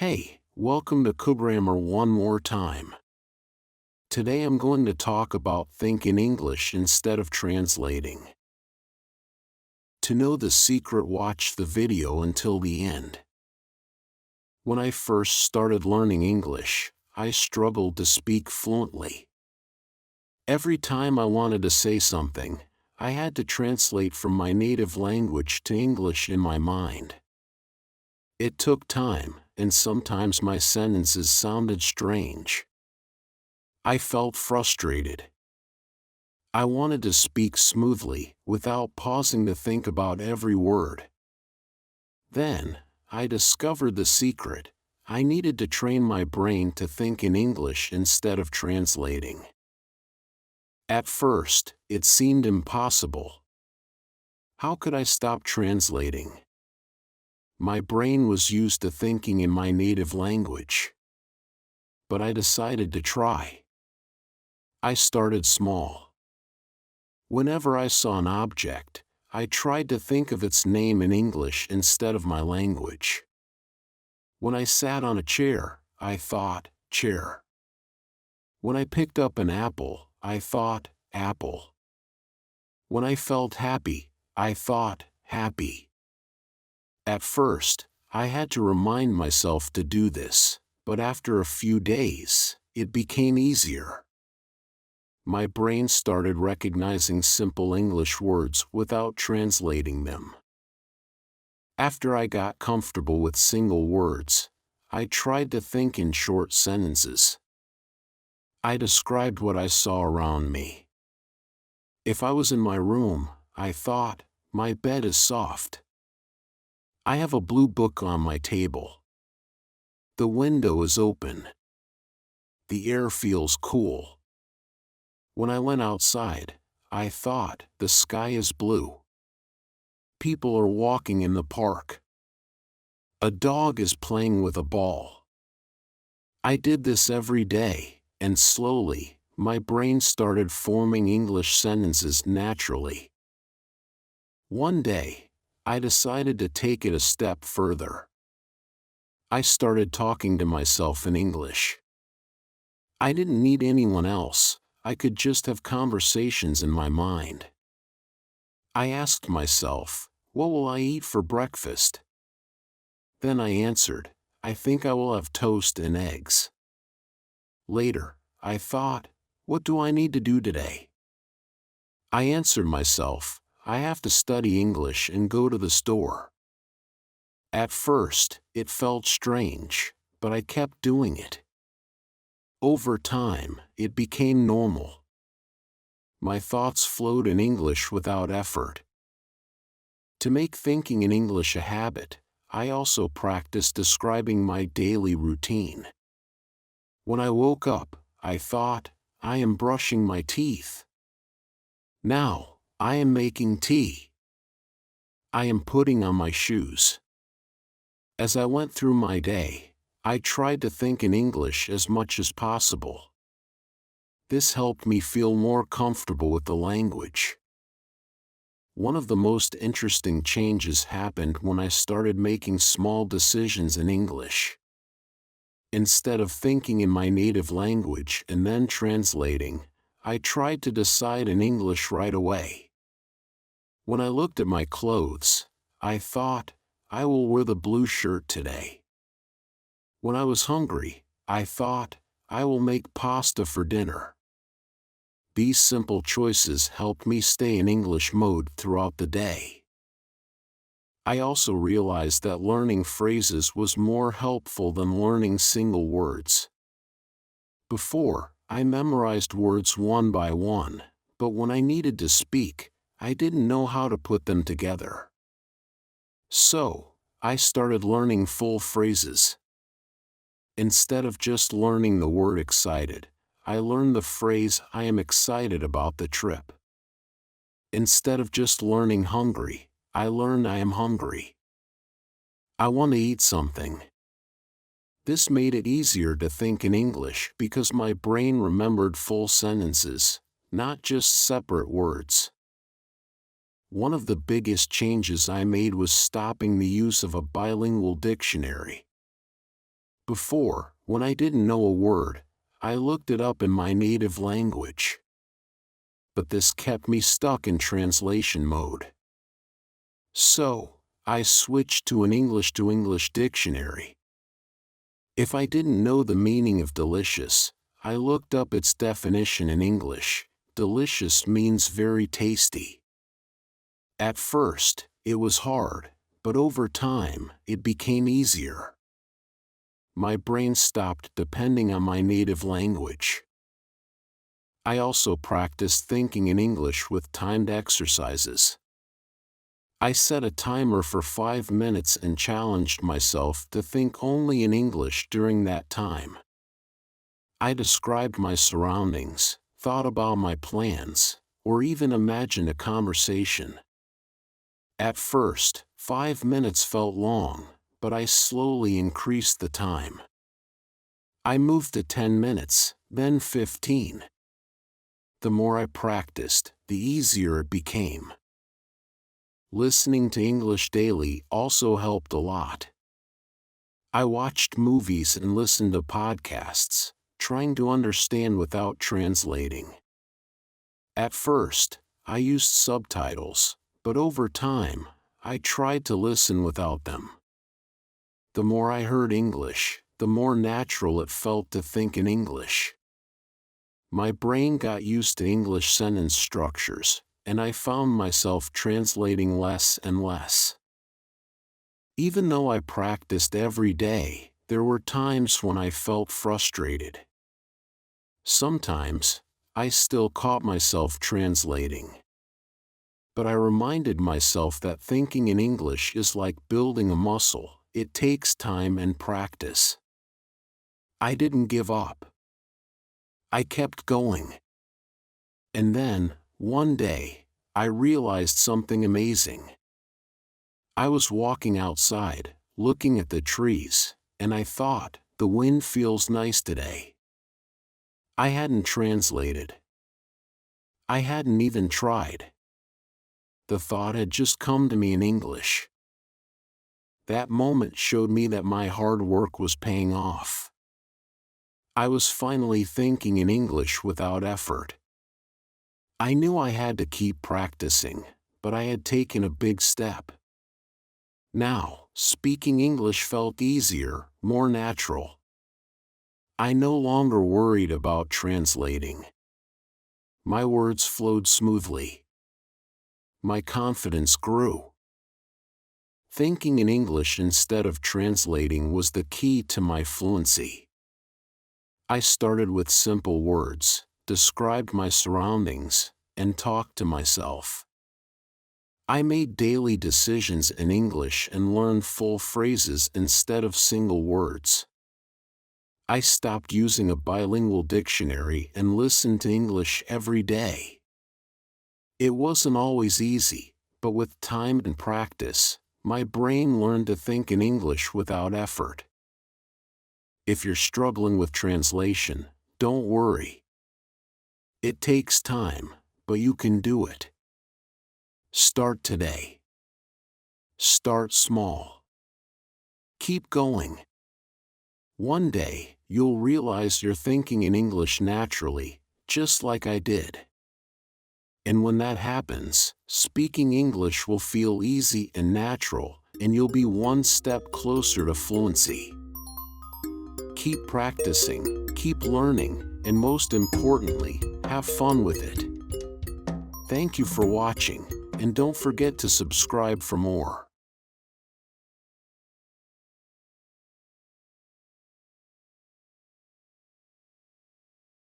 Hey, welcome to Keugrammar one more time. Today I'm going to talk about think in English instead of translating. To know the secret, watch the video until the end. When I first started learning English, I struggled to speak fluently. Every time I wanted to say something, I had to translate from my native language to English in my mind. It took time, and sometimes my sentences sounded strange. I felt frustrated. I wanted to speak smoothly, without pausing to think about every word. Then, I discovered the secret. I needed to train my brain to think in English instead of translating. At first, it seemed impossible. How could I stop translating? My brain was used to thinking in my native language. But I decided to try. I started small. Whenever I saw an object, I tried to think of its name in English instead of my language. When I sat on a chair, I thought, chair. When I picked up an apple, I thought, apple. When I felt happy, I thought, happy. At first, I had to remind myself to do this, but after a few days, it became easier. My brain started recognizing simple English words without translating them. After I got comfortable with single words, I tried to think in short sentences. I described what I saw around me. If I was in my room, I thought, my bed is soft. I have a blue book on my table. The window is open. The air feels cool. When I went outside, I thought, the sky is blue. People are walking in the park. A dog is playing with a ball. I did this every day, and slowly, my brain started forming English sentences naturally. One day, I decided to take it a step further. I started talking to myself in English. I didn't need anyone else, I could just have conversations in my mind. I asked myself, what will I eat for breakfast? Then I answered, I think I will have toast and eggs. Later, I thought, what do I need to do today? I answered myself, I have to study English and go to the store. At first, it felt strange, but I kept doing it. Over time, it became normal. My thoughts flowed in English without effort. To make thinking in English a habit, I also practiced describing my daily routine. When I woke up, I thought, I am brushing my teeth. Now, I am making tea. I am putting on my shoes. As I went through my day, I tried to think in English as much as possible. This helped me feel more comfortable with the language. One of the most interesting changes happened when I started making small decisions in English. Instead of thinking in my native language and then translating, I tried to decide in English right away. When I looked at my clothes, I thought, I will wear the blue shirt today. When I was hungry, I thought, I will make pasta for dinner. These simple choices helped me stay in English mode throughout the day. I also realized that learning phrases was more helpful than learning single words. Before, I memorized words one by one, but when I needed to speak, I didn't know how to put them together. So, I started learning full phrases. Instead of just learning the word excited, I learned the phrase I am excited about the trip. Instead of just learning hungry, I learned I am hungry. I want to eat something. This made it easier to think in English because my brain remembered full sentences, not just separate words. One of the biggest changes I made was stopping the use of a bilingual dictionary. Before, when I didn't know a word, I looked it up in my native language. But this kept me stuck in translation mode. So, I switched to an English to English dictionary. If I didn't know the meaning of delicious, I looked up its definition in English. Delicious means very tasty. At first, it was hard, but over time, it became easier. My brain stopped depending on my native language. I also practiced thinking in English with timed exercises. I set a timer for 5 minutes and challenged myself to think only in English during that time. I described my surroundings, thought about my plans, or even imagined a conversation. At first, 5 minutes felt long, but I slowly increased the time. I moved to 10 minutes, then 15. The more I practiced, the easier it became. Listening to English daily also helped a lot. I watched movies and listened to podcasts, trying to understand without translating. At first, I used subtitles, but over time, I tried to listen without them. The more I heard English, the more natural it felt to think in English. My brain got used to English sentence structures, and I found myself translating less and less. Even though I practiced every day, there were times when I felt frustrated. Sometimes, I still caught myself translating. But I reminded myself that thinking in English is like building a muscle. It takes time and practice. I didn't give up. I kept going. And then, one day, I realized something amazing. I was walking outside, looking at the trees, and I thought, the wind feels nice today. I hadn't translated. I hadn't even tried. The thought had just come to me in English. That moment showed me that my hard work was paying off. I was finally thinking in English without effort. I knew I had to keep practicing, but I had taken a big step. Now, speaking English felt easier, more natural. I no longer worried about translating. My words flowed smoothly. My confidence grew. Thinking in English instead of translating was the key to my fluency. I started with simple words, described my surroundings, and talked to myself. I made daily decisions in English and learned full phrases instead of single words. I stopped using a bilingual dictionary and listened to English every day. It wasn't always easy, but with time and practice, my brain learned to think in English without effort. If you're struggling with translation, don't worry. It takes time, but you can do it. Start today. Start small. Keep going. One day, you'll realize you're thinking in English naturally, just like I did. And when that happens, speaking English will feel easy and natural, and you'll be one step closer to fluency. Keep practicing, keep learning, and most importantly, have fun with it. Thank you for watching, and don't forget to subscribe for more.